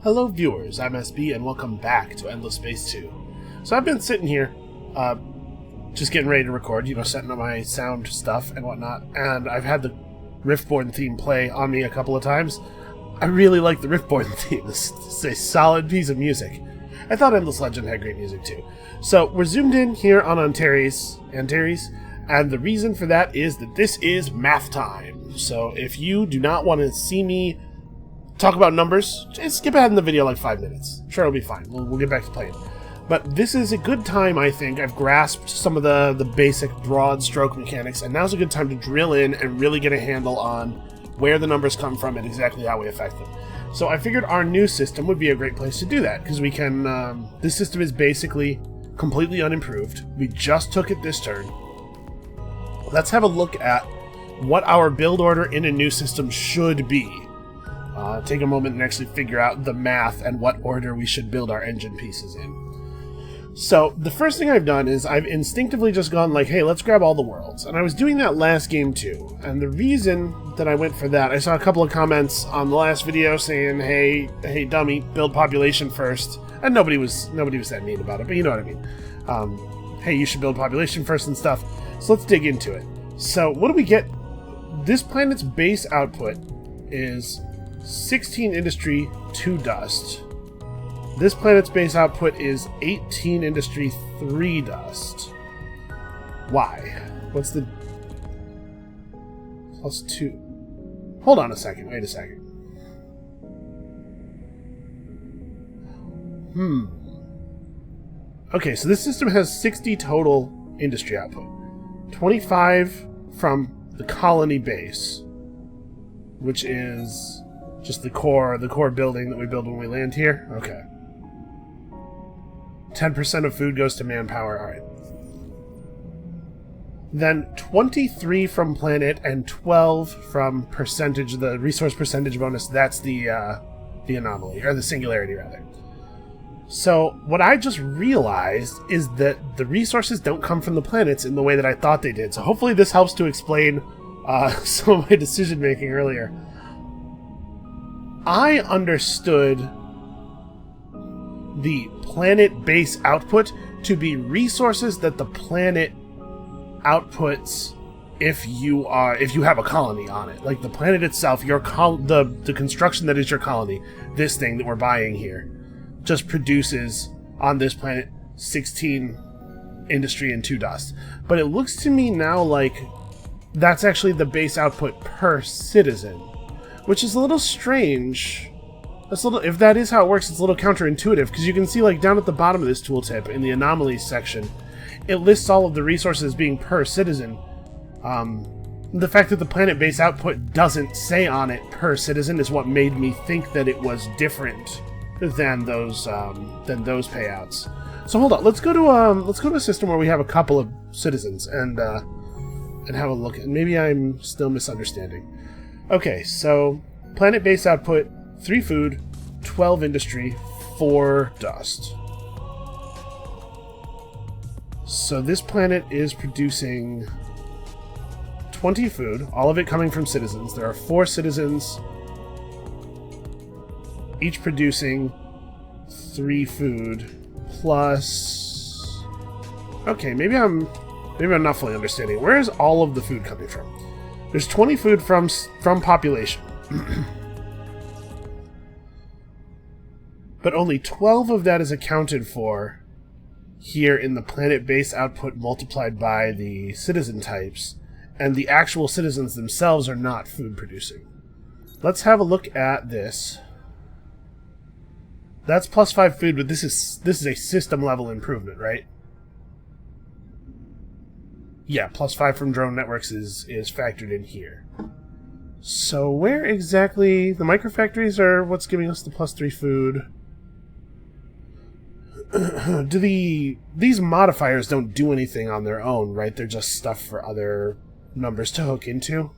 Hello viewers, I'm SB and welcome back to Endless Space 2. So I've been sitting here, just getting ready to record, setting up my sound stuff and whatnot, and I've had the Riftborn theme play on me a couple of times. I really like the Riftborn theme. This is a solid piece of music. I thought Endless Legend had great music too. So we're zoomed in here on Antares, and the reason for that is that this is math time. So if you do not want to see me talk about numbers, just skip ahead in the video like 5 minutes. Sure, it'll be fine. We'll get back to playing. But this is a good time, I think. I've grasped some of the basic broad stroke mechanics, and now's a good time to drill in and really get a handle on where the numbers come from and exactly how we affect them. So I figured our new system would be a great place to do that, because we can... this system is basically completely unimproved. We just took it this turn. Let's have a look at what our build order in a new system should be. Take a moment and actually figure out the math and what order we should build our engine pieces in. So, the first thing I've done is I've instinctively just gone like, hey, let's grab all the worlds. And I was doing that last game too. And the reason that I went for that, I saw a couple of comments on the last video saying, hey dummy, build population first. And nobody was that mean about it, but you know what I mean. Hey, you should build population first and stuff. So let's dig into it. So, what do we get? This planet's base output is 16 industry, 2 dust. This planet's base output is 18 industry, 3 dust. Why? What's the... plus 2? Hold on a second, wait a second. Okay, so this system has 60 total industry output. 25 from the colony base, which is just the core building that we build when we land here. Okay. 10% of food goes to manpower. Alright. Then 23 from planet and 12 from percentage, the resource percentage bonus. That's the anomaly, or the singularity rather. So what I just realized is that the resources don't come from the planets in the way that I thought they did. So hopefully this helps to explain some of my decision making earlier. I understood the planet base output to be resources that the planet outputs if you have a colony on it. Like the planet itself, the construction that is your colony, this thing that we're buying here, just produces on this planet 16 industry and 2 dust. But it looks to me now like that's actually the base output per citizen, which is a little strange. If that is how it works, it's a little counterintuitive, because you can see like down at the bottom of this tooltip in the anomalies section, it lists all of the resources being per citizen. The fact that the planet base output doesn't say on it per citizen is what made me think that it was different than those payouts. So hold on, let's go to a system where we have a couple of citizens and have a look. And maybe I'm still misunderstanding. Okay, so planet base output, 3 food, 12 industry, 4 dust. So this planet is producing 20 food, all of it coming from citizens. There are 4 citizens, each producing 3 food, plus... Okay, maybe I'm not fully understanding. Where is all of the food coming from? There's 20 food from population. But only 12 of that is accounted for here in the planet base output multiplied by the citizen types, and the actual citizens themselves are not food producing. Let's have a look at this. That's plus 5 food, but this is a system level improvement, right? Yeah, plus 5 from drone networks is factored in here. So where exactly... The microfactories are what's giving us the plus 3 food. These modifiers don't do anything on their own, right? They're just stuff for other numbers to hook into.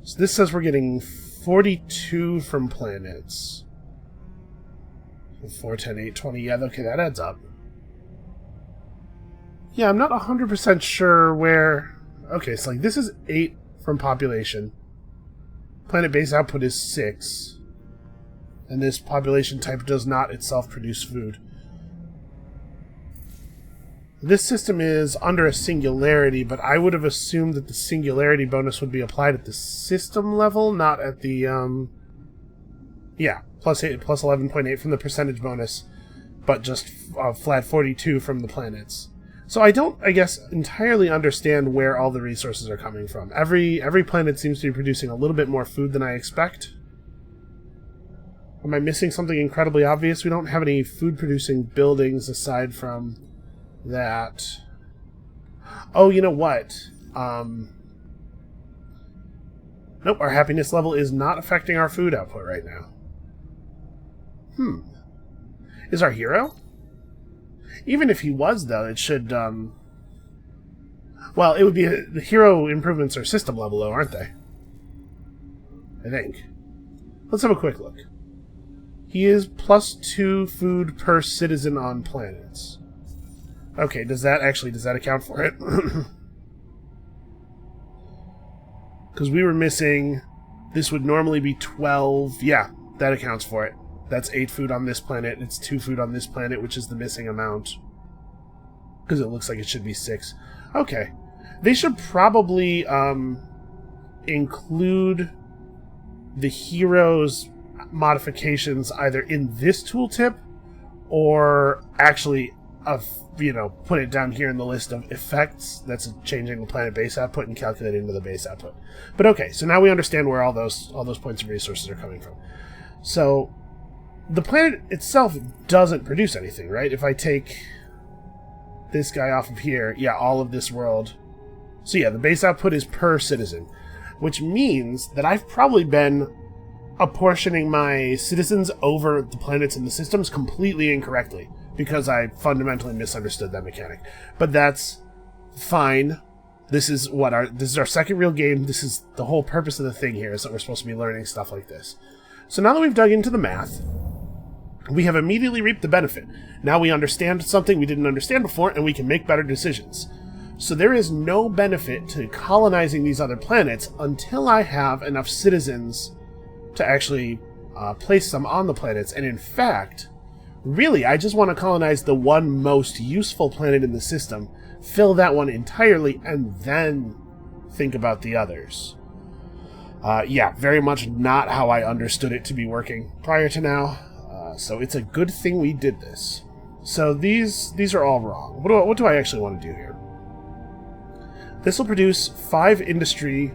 So this says we're getting 42 from planets. 4, 10, 8, 20. Yeah, okay, that adds up. Yeah, I'm not 100% sure where... Okay, so like this is 8 from population. planet base output is 6. And this population type does not itself produce food. This system is under a singularity, but I would have assumed that the singularity bonus would be applied at the system level, not at the, yeah, plus 11.8 from the percentage bonus, but just flat 42 from the planets. So I don't, I guess, entirely understand where all the resources are coming from. Every planet seems to be producing a little bit more food than I expect. Am I missing something incredibly obvious? We don't have any food-producing buildings aside from that. Oh, you know what? Nope, our happiness level is not affecting our food output right now. Is our hero? Even if he was, though, it should, well, it would be... the hero improvements are system level, though, aren't they? I think. Let's have a quick look. He is +2 food per citizen on planets. Okay, does that account for it? Because we were missing... this would normally be 12. Yeah, that accounts for it. That's 8 food on this planet. It's 2 food on this planet, which is the missing amount. Because it looks like it should be 6. Okay. They should probably include the hero's modifications either in this tooltip or actually, put it down here in the list of effects. That's changing the planet base output and calculating into the base output. But okay, so now we understand where all those points of resources are coming from. So the planet itself doesn't produce anything, right? If I take this guy off of here, yeah, all of this world. So yeah, the base output is per citizen, which means that I've probably been apportioning my citizens over the planets in the systems completely incorrectly, because I fundamentally misunderstood that mechanic. But that's fine. This is our second real game. This is the whole purpose of the thing here, is that we're supposed to be learning stuff like this. So now that we've dug into the math, we have immediately reaped the benefit. Now we understand something we didn't understand before, and we can make better decisions. So there is no benefit to colonizing these other planets until I have enough citizens to actually place them on the planets. And in fact, really, I just want to colonize the one most useful planet in the system, fill that one entirely, and then think about the others. Yeah, very much not how I understood it to be working prior to now. So it's a good thing we did this. So these are all wrong. What do I actually want to do here? This will produce 5 industry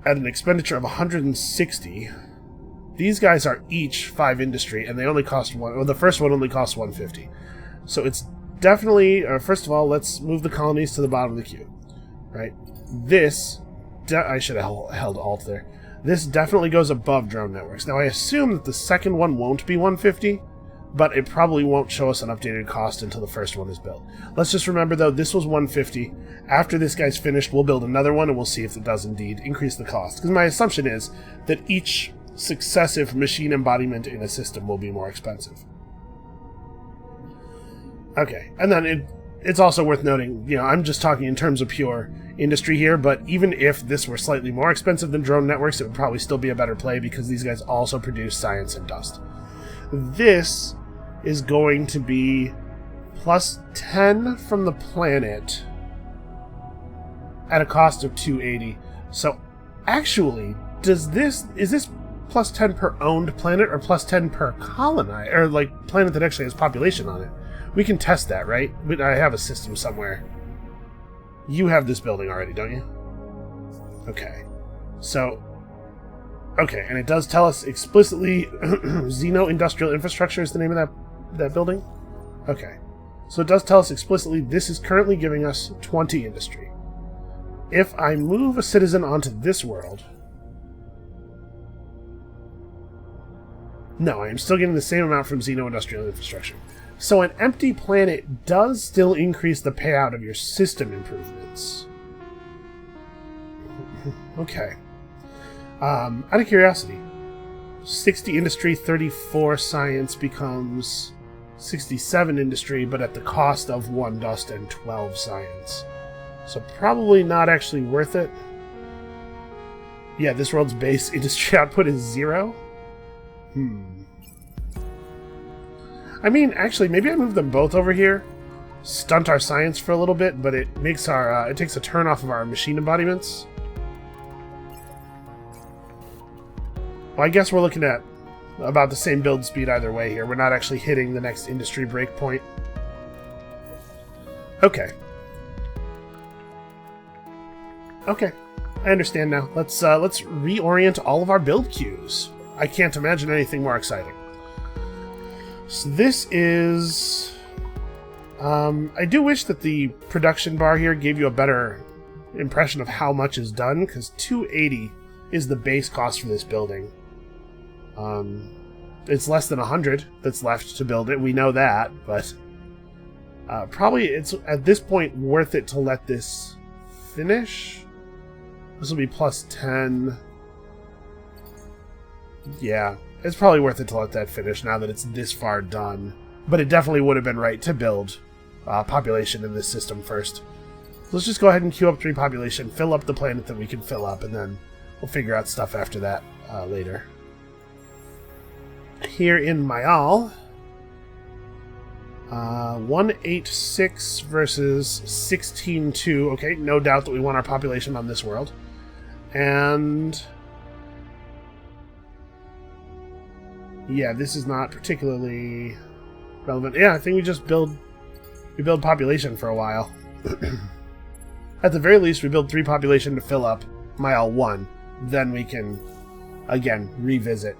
at an expenditure of 160. These guys are each 5 industry, and they only cost 1. Well, the first one only costs 150. So it's definitely... first of all, let's move the colonies to the bottom of the queue. Right? This... I should have held Alt there. This definitely goes above drone networks. Now, I assume that the second one won't be 150, but it probably won't show us an updated cost until the first one is built. Let's just remember, though, this was 150. After this guy's finished, we'll build another one, and we'll see if it does indeed increase the cost. Because my assumption is that each successive machine embodiment in a system will be more expensive. Okay, and then it's also worth noting, I'm just talking in terms of pure industry here, but even if this were slightly more expensive than drone networks, it would probably still be a better play because these guys also produce science and dust. This is going to be plus 10 from the planet at a cost of 280. So actually, is this plus 10 per owned planet or plus 10 per colony, or like planet that actually has population on it? We can test that, right? I have a system somewhere. You have this building already, don't you? Okay. So, okay, and it does tell us explicitly Xeno Industrial Infrastructure is the name of that building? Okay. So it does tell us explicitly this is currently giving us 20 industry. If I move a citizen onto this world... No, I am still getting the same amount from Xeno Industrial Infrastructure. So an empty planet does still increase the payout of your system improvements. Okay. Out of curiosity, 60 industry, 34 science becomes 67 industry, but at the cost of 1 dust and 12 science. So probably not actually worth it. Yeah, this world's base industry output is 0? I mean, actually, maybe I move them both over here. Stunt our science for a little bit, but it makes our it takes a turn off of our machine embodiments. Well, I guess we're looking at about the same build speed either way here. We're not actually hitting the next industry breakpoint. Okay. Okay, I understand now. Let's reorient all of our build queues. I can't imagine anything more exciting. So this is... I do wish that the production bar here gave you a better impression of how much is done, because 280 is the base cost for this building. It's less than 100 that's left to build it. We know that, but probably it's at this point worth it to let this finish. This will be plus 10. Yeah, it's probably worth it to let that finish now that it's this far done. But it definitely would have been right to build population in this system first. So let's just go ahead and queue up 3 population, fill up the planet that we can fill up, and then we'll figure out stuff after that later. Here in Mayal, 186 versus 16.2. Okay, no doubt that we want our population on this world. And yeah, this is not particularly relevant. Yeah, I think we just build population for a while. At the very least, we build 3 population to fill up Mile 1. Then we can, again, revisit.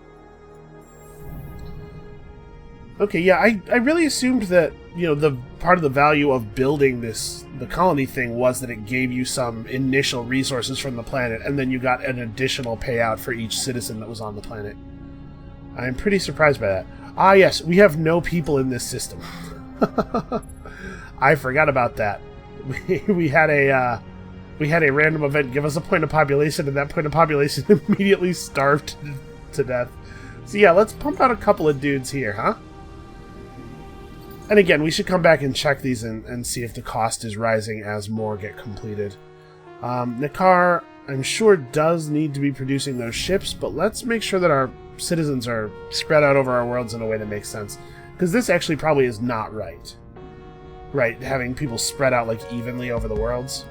Okay, yeah, I really assumed that, you know, the part of the value of building the colony thing was that it gave you some initial resources from the planet, and then you got an additional payout for each citizen that was on the planet. I'm pretty surprised by that. Ah, yes, we have no people in this system. I forgot about that. We had a random event give us a point of population, and that point of population immediately starved to death. So yeah, let's pump out a couple of dudes here, huh? And again, we should come back and check these and see if the cost is rising as more get completed. Nakar, I'm sure, does need to be producing those ships, but let's make sure that our citizens are spread out over our worlds in a way that makes sense. Because this actually probably is not right. Right, having people spread out like evenly over the worlds.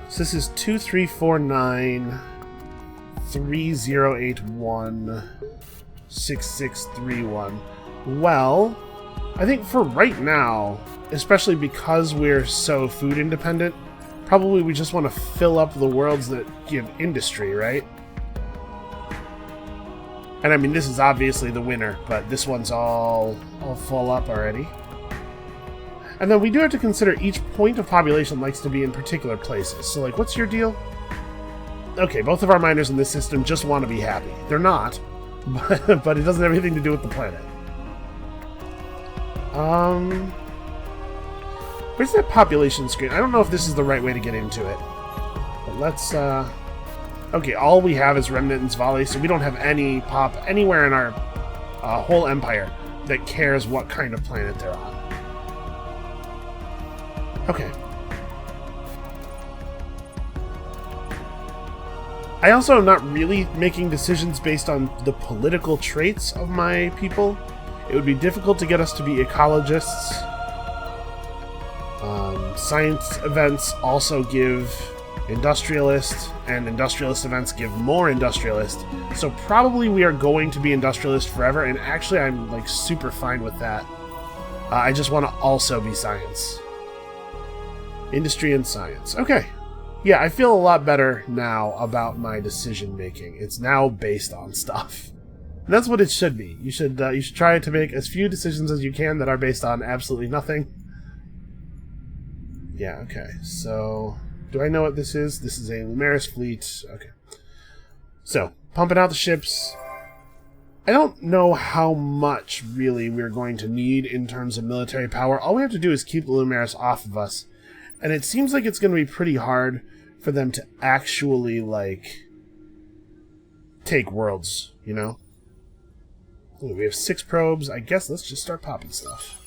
So this is 2349 3081 6631. Well, I think for right now, especially because we're so food independent, probably we just want to fill up the worlds that give industry, right? And I mean, this is obviously the winner, but this one's all full up already. And then we do have to consider each point of population likes to be in particular places. So, like, what's your deal? Okay, both of our miners in this system just want to be happy. They're not, but it doesn't have anything to do with the planet. Where's that population screen? I don't know if this is the right way to get into it. But let's, okay, all we have is Remnant and Zvali, so we don't have any pop anywhere in our whole empire that cares what kind of planet they're on. Okay. I also am not really making decisions based on the political traits of my people. It would be difficult to get us to be ecologists. Science events also give industrialist, and industrialist events give more industrialist. So probably we are going to be industrialist forever, and actually I'm like super fine with that. I just want to also be science. Industry and science. Okay. Yeah, I feel a lot better now about my decision making. It's now based on stuff. And that's what it should be. You should try to make as few decisions as you can that are based on absolutely nothing. Yeah, okay. So, do I know what this is? This is a Lumeris fleet. Okay. So, pumping out the ships. I don't know how much, really, we're going to need in terms of military power. All we have to do is keep the Lumeris off of us. And it seems like it's going to be pretty hard for them to actually, like, take worlds, you know? Ooh, we have 6 probes. I guess let's just start popping stuff.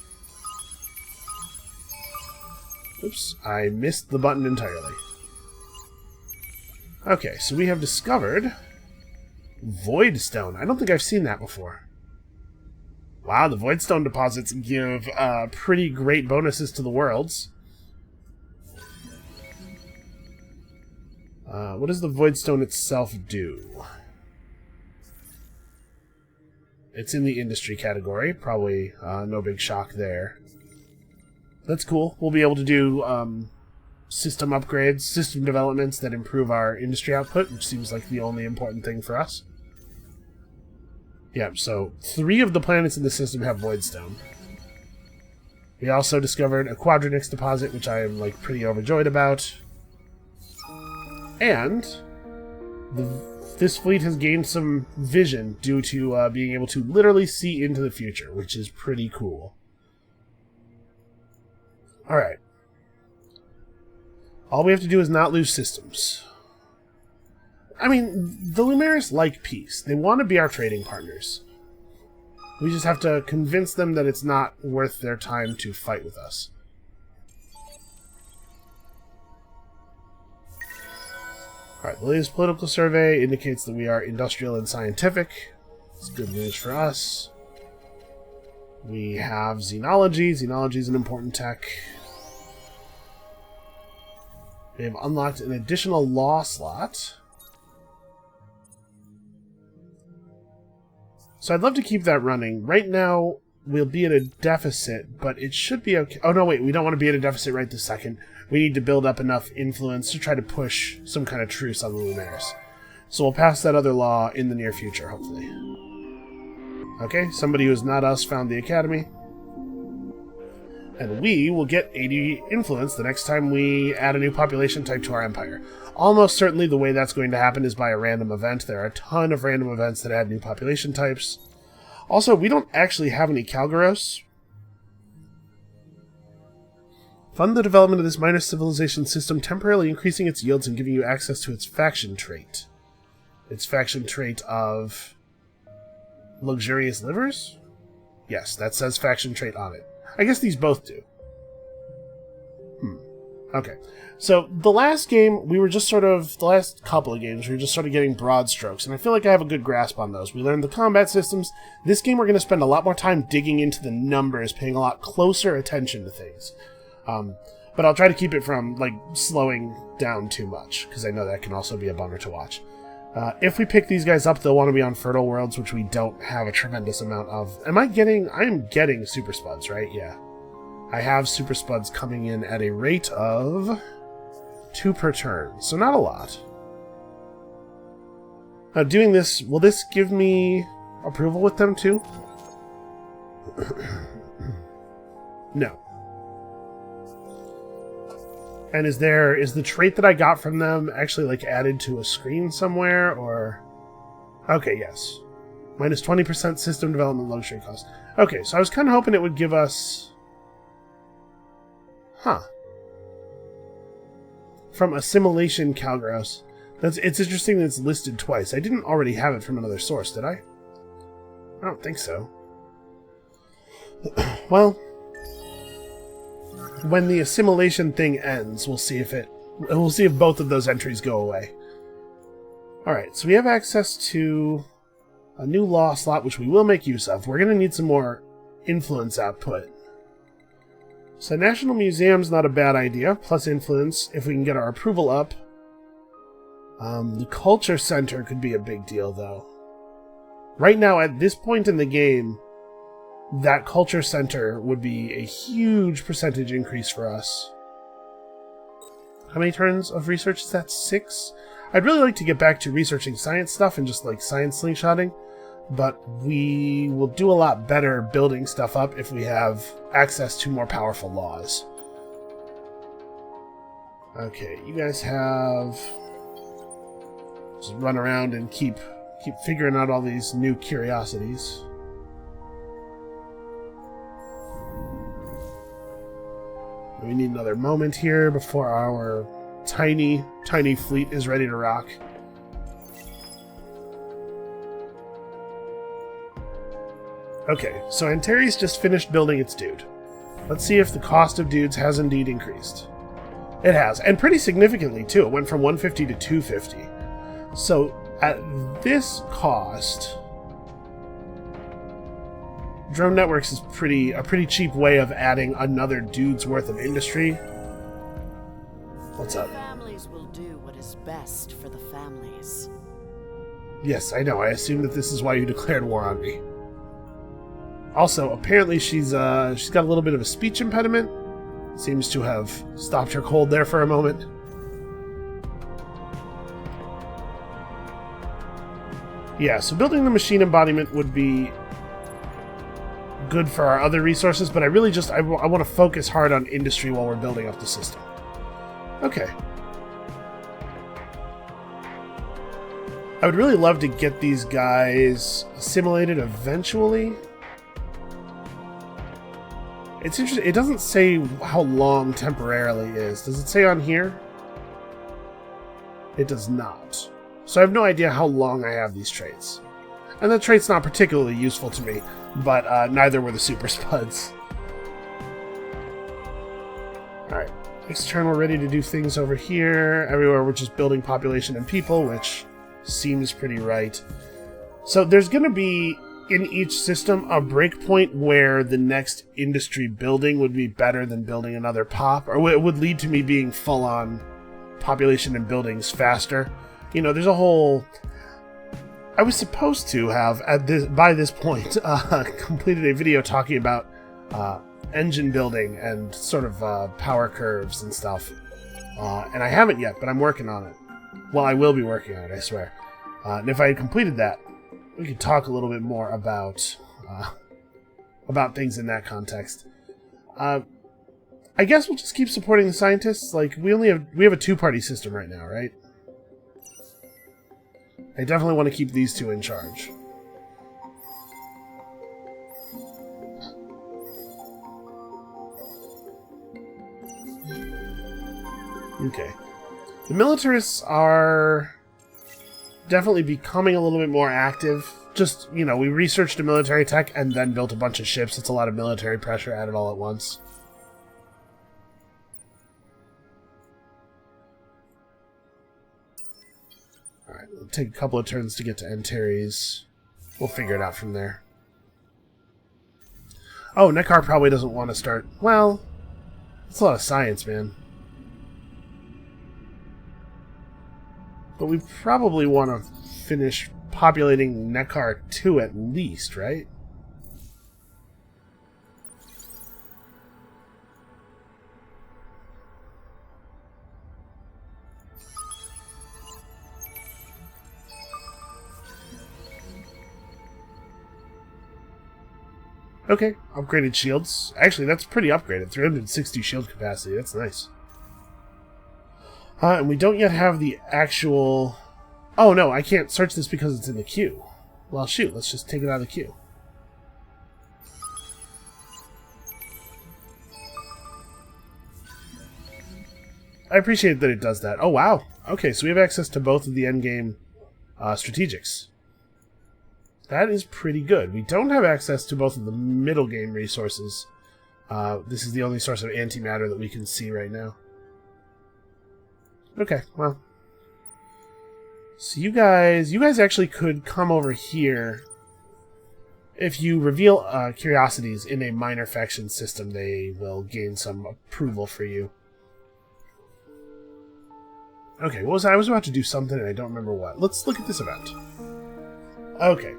Oops, I missed the button entirely. Okay, so we have discovered Void Stone. I don't think I've seen that before. Wow, the Void Stone deposits give pretty great bonuses to the worlds. What does the Void Stone itself do? It's in the industry category. Probably no big shock there. That's cool. We'll be able to do system upgrades, system developments that improve our industry output, which seems like the only important thing for us. Yeah, so 3 of the planets in the system have Void Stone. We also discovered a Quadranix deposit, which I am like pretty overjoyed about. And this fleet has gained some vision due to being able to literally see into the future, which is pretty cool. Alright. All we have to do is not lose systems. I mean, the Lumeris like peace. They want to be our trading partners. We just have to convince them that it's not worth their time to fight with us. Alright, the latest political survey indicates that we are industrial and scientific. It's good news for us. We have xenology. Xenology is an important tech. We have unlocked an additional law slot. So I'd love to keep that running. Right now, we'll be at a deficit, but it should be okay. Oh, no, wait. We don't want to be at a deficit right this second. We need to build up enough influence to try to push some kind of truce on the Lumeris. So we'll pass that other law in the near future, hopefully. Okay, somebody who's not us found the academy. And we will get 80 influence the next time we add a new population type to our empire. Almost certainly the way that's going to happen is by a random event. There are a ton of random events that add new population types. Also, we don't actually have any Kalgaros. Fund the development of this minor civilization system, temporarily increasing its yields and giving you access to its faction trait. Its faction trait of luxurious livers? Yes, that says faction trait on it. I guess these both do. Okay. So, the last game, we were just sort of... The last couple of games, we were just sort of getting broad strokes, and I feel like I have a good grasp on those. We learned the combat systems. This game, we're going to spend a lot more time digging into the numbers, paying a lot closer attention to things. But I'll try to keep it from, like, slowing down too much, because I know that can also be a bummer to watch. If we pick these guys up, they'll want to be on fertile worlds, which we don't have a tremendous amount of. I am getting super spuds, right? Yeah. I have super spuds coming in at a rate of 2 per turn, so not a lot. Now, doing this, will this give me approval with them too? No. And is the trait that I got from them actually, like, added to a screen somewhere, or... Okay, yes. Minus 20% system development luxury cost. Okay, so I was kind of hoping it would give us... Huh. From Assimilation Kalgaros. It's interesting that it's listed twice. I didn't already have it from another source, did I? I don't think so. Well... When the assimilation thing ends, we'll see if both of those entries go away. Alright, so we have access to a new law slot, which we will make use of. We're going to need some more influence output. So National Museum's not a bad idea, plus influence, if we can get our approval up. The Culture Center could be a big deal, though. Right now, at this point in the game, that Culture Center would be a huge percentage increase for us. How many turns of research is that? 6? I'd really like to get back to researching science stuff and just, like, science slingshotting, but we will do a lot better building stuff up if we have access to more powerful laws. Okay, you guys have... Just run around and keep figuring out all these new curiosities. We need another moment here before our tiny, tiny fleet is ready to rock. Okay, so Antares just finished building its dude. Let's see if the cost of dudes has indeed increased. It has, and pretty significantly too. It went from 150 to 250. So at this cost, drone networks is a pretty cheap way of adding another dude's worth of industry. What's up? Families will do what is best for the families. Yes, I know. I assume that this is why you declared war on me. Also, apparently she's got a little bit of a speech impediment. Seems to have stopped her cold there for a moment. Yeah, so building the machine embodiment would be good for our other resources, but I really just I want to focus hard on industry while we're building up the system. Okay. I would really love to get these guys assimilated eventually. It's interesting. It doesn't say how long temporarily is. Does it say on here? It does not. So I have no idea how long I have these traits. And the trait's not particularly useful to me, but neither were the super spuds. Alright, next turn we're ready to do things over here. Everywhere we're just building population and people, which seems pretty right. So there's going to be, in each system, a breakpoint where the next industry building would be better than building another pop, or it would lead to me being full-on population and buildings faster. You know, there's a whole... I was supposed to have, by this point, completed a video talking about engine building and sort of power curves and stuff. And I haven't yet, but I'm working on it. Well, I will be working on it, I swear. And if I had completed that, we could talk a little bit more about things in that context. I guess we'll just keep supporting the scientists. Like, we have a two-party system right now, right? I definitely want to keep these two in charge. Okay. The militarists are definitely becoming a little bit more active. Just, you know, we researched a military tech and then built a bunch of ships. It's a lot of military pressure added all at once. Alright, it'll take a couple of turns to get to Antares. We'll figure it out from there. Oh, Neckar probably doesn't want to start... Well, it's a lot of science, man. But we probably want to finish populating Neckar 2 at least, right? Okay, upgraded shields. Actually, that's pretty upgraded. 360 shield capacity. That's nice. And we don't yet have the actual... Oh, no, I can't search this because it's in the queue. Well, shoot, let's just take it out of the queue. I appreciate that it does that. Oh, wow. Okay, so we have access to both of the endgame strategics. That is pretty good. We don't have access to both of the middle game resources. This is the only source of antimatter that we can see right now. Okay, well. So you guys actually could come over here. If you reveal curiosities in a minor faction system, they will gain some approval for you. Okay, what was I was about to do something and I don't remember what. Let's look at this event. Okay.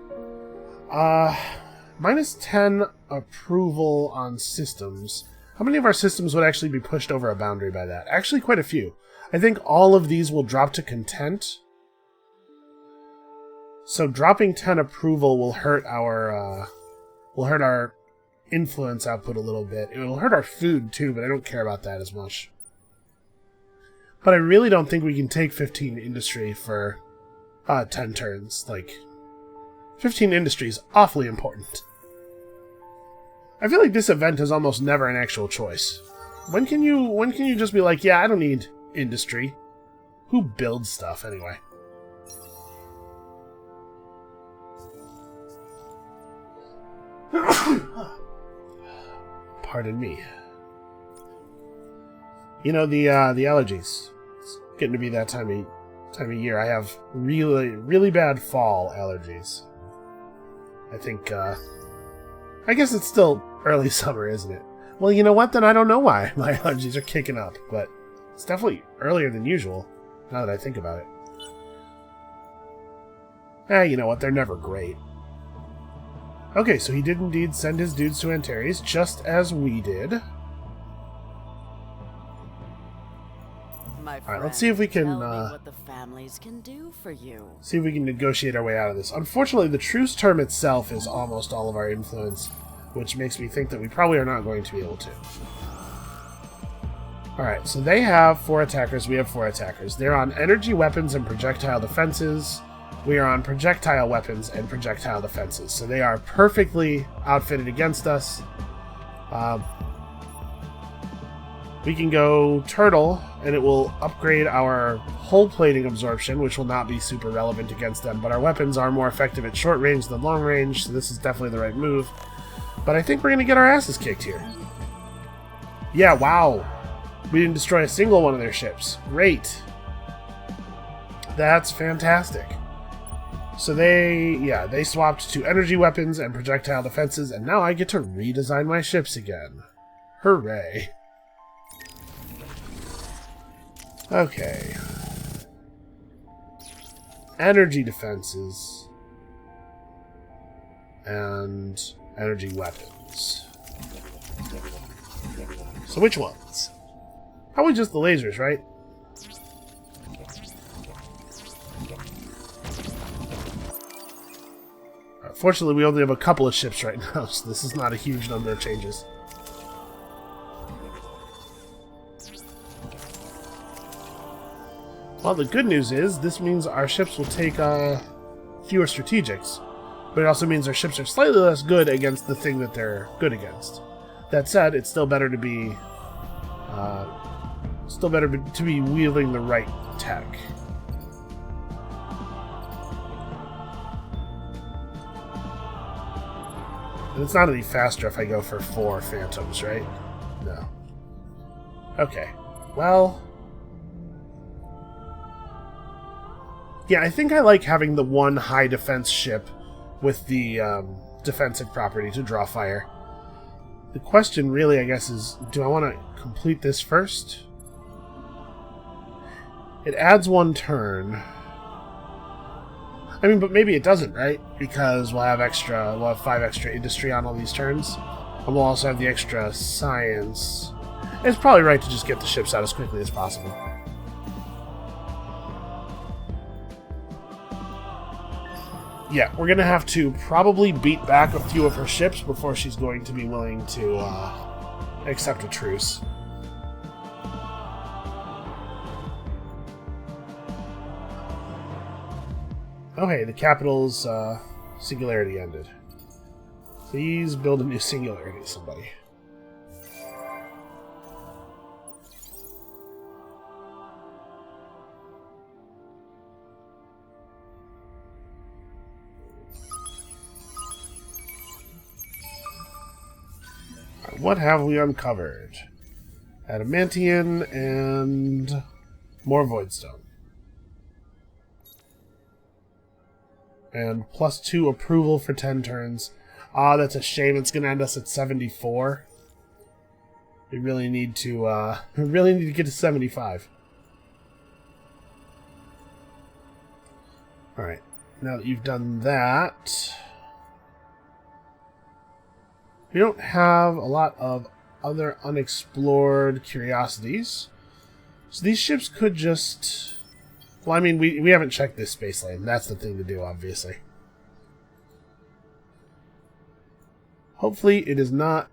Minus 10 approval on systems. How many of our systems would actually be pushed over a boundary by that? Actually, quite a few. I think all of these will drop to content. So dropping 10 approval will hurt our influence output a little bit. It will hurt our food too, but I don't care about that as much. But I really don't think we can take 15 industry for 10 turns. Like, 15 industry is awfully important. I feel like this event is almost never an actual choice. When can you just be like, yeah, I don't need industry? Who builds stuff anyway? Pardon me. You know, the allergies. It's getting to be that time time of year. I have really, really bad fall allergies. I think, I guess it's still early summer, isn't it? Well, you know what? Then I don't know why my allergies are kicking up, but it's definitely earlier than usual, now that I think about it. You know what? They're never great. Okay, so he did indeed send his dudes to Antares, just as we did. Alright, let's see if we can, tell me what the families can do for you. see if we can negotiate our way out of this. Unfortunately, the truce term itself is almost all of our influence, which makes me think that we probably are not going to be able to. Alright, so they have 4 attackers, we have 4 attackers. They're on energy weapons and projectile defenses. We are on projectile weapons and projectile defenses. So they are perfectly outfitted against us. We can go turtle, and it will upgrade our hull plating absorption, which will not be super relevant against them, but our weapons are more effective at short range than long range, so this is definitely the right move. But I think we're going to get our asses kicked here. Yeah, wow. We didn't destroy a single one of their ships. Great. That's fantastic. So they swapped to energy weapons and projectile defenses, and now I get to redesign my ships again. Hooray. Okay. Energy defenses. And energy weapons. So which ones? Probably just the lasers, right? Fortunately, we only have a couple of ships right now, so this is not a huge number of changes. Well, the good news is, this means our ships will take fewer strategics, but it also means our ships are slightly less good against the thing that they're good against. That said, it's still better to be wielding the right tech. And it's not any faster if I go for 4 Phantoms, right? No. Okay. Well... yeah, I think I like having the one high defense ship with the defensive property to draw fire. The question really, I guess, is, do I want to complete this first? It adds 1 turn. I mean, but maybe it doesn't, right? Because we'll have 5 extra industry on all these turns. And we'll also have the extra science. It's probably right to just get the ships out as quickly as possible. Yeah, we're going to have to probably beat back a few of her ships before she's going to be willing to accept a truce. Okay, the capital's singularity ended. Please build a new singularity, somebody. What have we uncovered? Adamantium and more voidstone. And +2 approval for 10 turns. Ah, that's a shame. It's going to end us at 74. We really need to get to 75. Alright. Now that you've done that... we don't have a lot of other unexplored curiosities. So these ships could just... well, I mean, we haven't checked this space lane. That's the thing to do, obviously. Hopefully it is not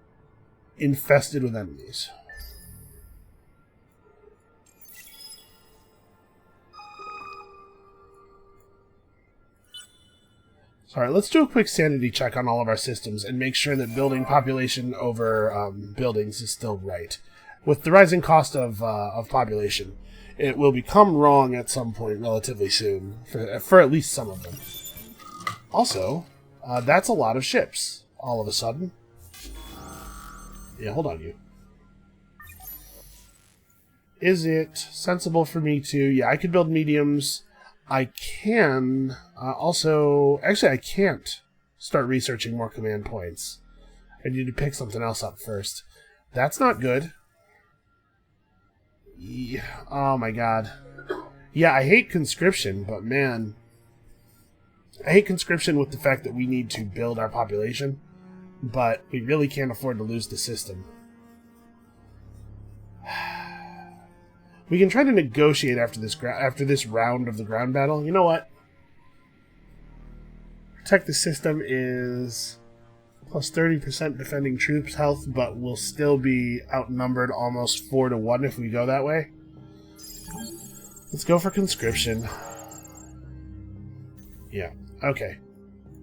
infested with enemies. Alright, let's do a quick sanity check on all of our systems and make sure that building population over buildings is still right. With the rising cost of population, it will become wrong at some point relatively soon, for at least some of them. Also, that's a lot of ships, all of a sudden. Yeah, hold on, you. Is it sensible for me to... yeah, I could build mediums I can also... Actually, I can't start researching more command points. I need to pick something else up first. That's not good. Yeah. Oh my god. Yeah, I hate conscription, but man... I hate conscription with the fact that we need to build our population, but we really can't afford to lose the system. We can try to negotiate after this round of the ground battle. You know what? Protect the system is plus 30% defending troops health, but we'll still be outnumbered almost 4-1 if we go that way. Let's go for conscription. Yeah, okay.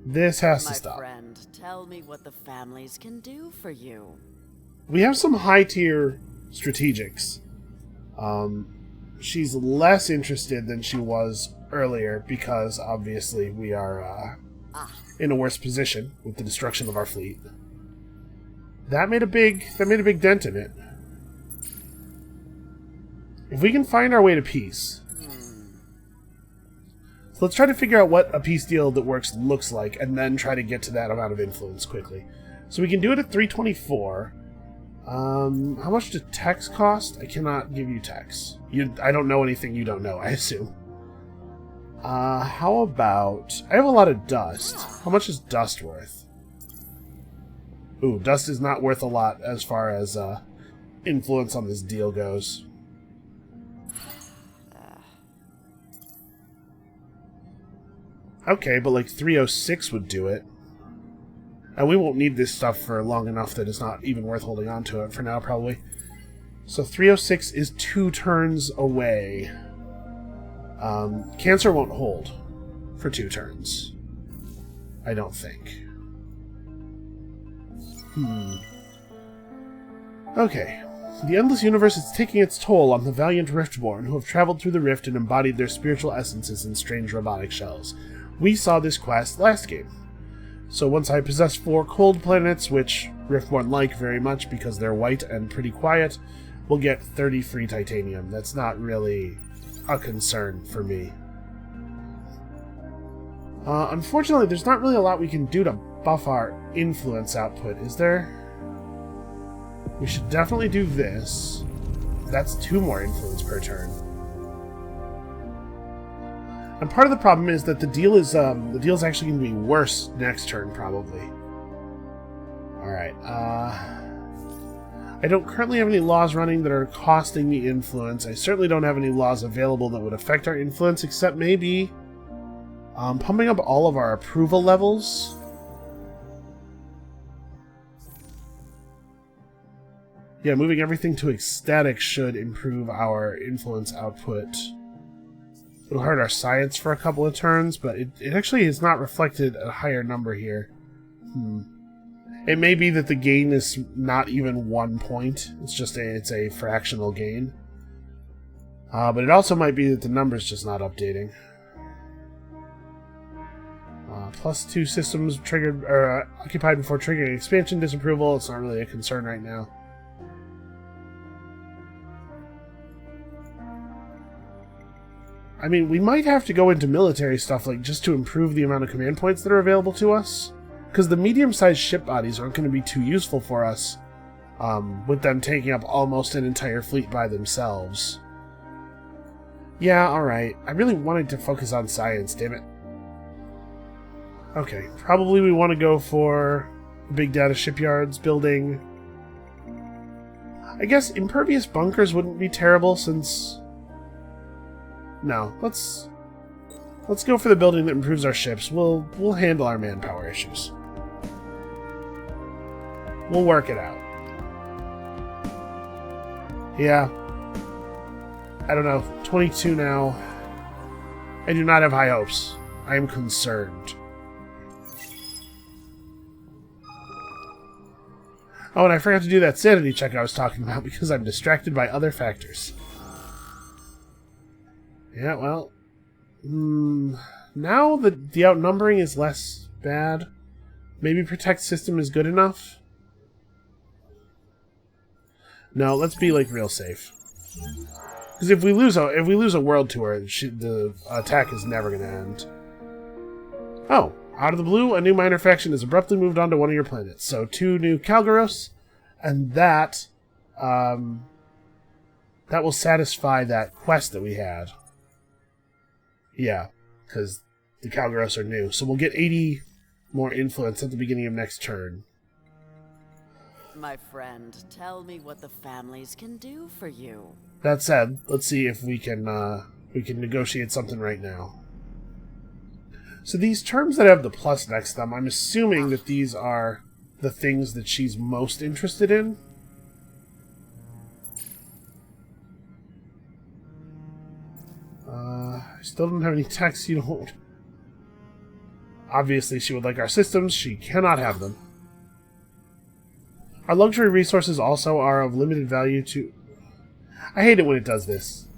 This has to stop. My friend, tell me what the families can do for you. We have some high-tier strategics. She's less interested than she was earlier because obviously we are in a worse position with the destruction of our fleet. That made a big dent in it. If we can find our way to peace, so let's try to figure out what a peace deal that works looks like, and then try to get to that amount of influence quickly. So we can do it at 324. How much do techs cost? I cannot give you techs. I don't know anything you don't know, I assume. How about... I have a lot of dust. How much is dust worth? Ooh, dust is not worth a lot as far as, influence on this deal goes. Okay, but like 306 would do it. And we won't need this stuff for long enough that it's not even worth holding on to it for now, probably. So 306 is 2 turns away. Cancer won't hold for 2 turns. I don't think. Okay. The endless universe is taking its toll on the valiant Riftborn who have traveled through the rift and embodied their spiritual essences in strange robotic shells. We saw this quest last game. So once I possess 4 cold planets, which Riftborn like very much because they're white and pretty quiet, we'll get 30 free titanium. That's not really a concern for me. Unfortunately, there's not really a lot we can do to buff our influence output, is there? We should definitely do this. That's 2 more influence per turn. And part of the problem is that the deal is actually going to be worse next turn, probably. Alright, I don't currently have any laws running that are costing me influence. I certainly don't have any laws available that would affect our influence, except maybe pumping up all of our approval levels. Yeah, moving everything to ecstatic should improve our influence output. It'll hurt our science for a couple of turns, but it actually is not reflected at a higher number here. It may be that the gain is not even 1 point. It's a fractional gain. But it also might be that the number's just not updating. +2 systems triggered or occupied before triggering expansion disapproval. It's not really a concern right now. I mean, we might have to go into military stuff, like, just to improve the amount of command points that are available to us. Because the medium-sized ship bodies aren't going to be too useful for us, with them taking up almost an entire fleet by themselves. Yeah, alright. I really wanted to focus on science, damn it. Okay, probably we want to go for big data shipyards, building... I guess impervious bunkers wouldn't be terrible, since... No, let's go for the building that improves our ships. We'll handle our manpower issues. We'll work it out. Yeah. I don't know. 22 now. I do not have high hopes. I am concerned. Oh, and I forgot to do that sanity check I was talking about because I'm distracted by other factors. Yeah, well, now the outnumbering is less bad. Maybe protect system is good enough. No, let's be like real safe. Because if we lose a world to her, the attack is never going to end. Oh, out of the blue, a new minor faction has abruptly moved onto one of your planets. So 2 new Kalgaros, and that will satisfy that quest that we had. Yeah, because the Kalgaros are new. So we'll get 80 more influence at the beginning of next turn. My friend, tell me what the families can do for you. That said, let's see if we can negotiate something right now. So these terms that have the plus next to them, I'm assuming that these are the things that she's most interested in. I still don't have any text. You don't. Obviously, she would like our systems. She cannot have them. Our luxury resources also are of limited value to... I hate it when it does this.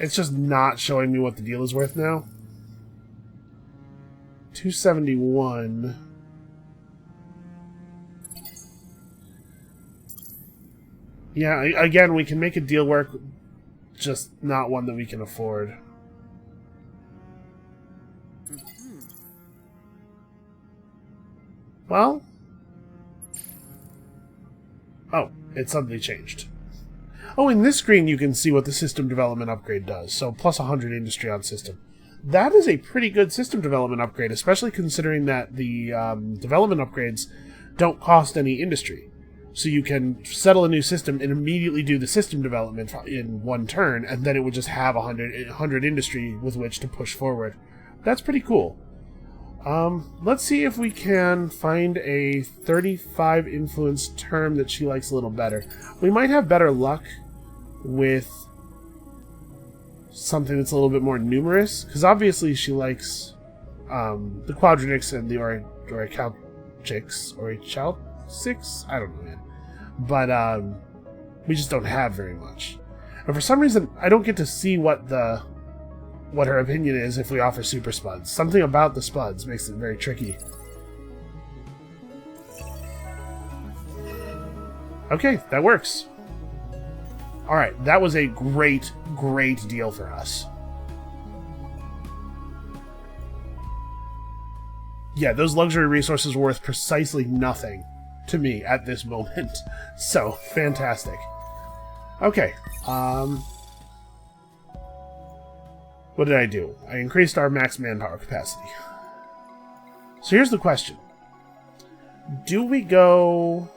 It's just not showing me what the deal is worth now. 271. Yeah, again, we can make a deal work, just not one that we can afford. Well... Oh, it suddenly changed. Oh, in this screen you can see what the system development upgrade does. So plus 100 industry on system. That is a pretty good system development upgrade, especially considering that the development upgrades don't cost any industry. So you can settle a new system and immediately do the system development in one turn, and then it would just have 100 industry with which to push forward. That's pretty cool. Let's see if we can find a 35 influence term that she likes a little better. We might have better luck with something that's a little bit more numerous, because obviously she likes the Quadronics and the Orichalcics? I don't know, man. But we just don't have very much. And for some reason, I don't get to see what her opinion is if we offer super spuds. Something about the spuds makes it very tricky. Okay, that works. Alright, that was a great, great deal for us. Yeah, those luxury resources were worth precisely nothing to me at this moment. So, fantastic. Okay, what did I do? I increased our max manpower capacity. So here's the question. Do we go...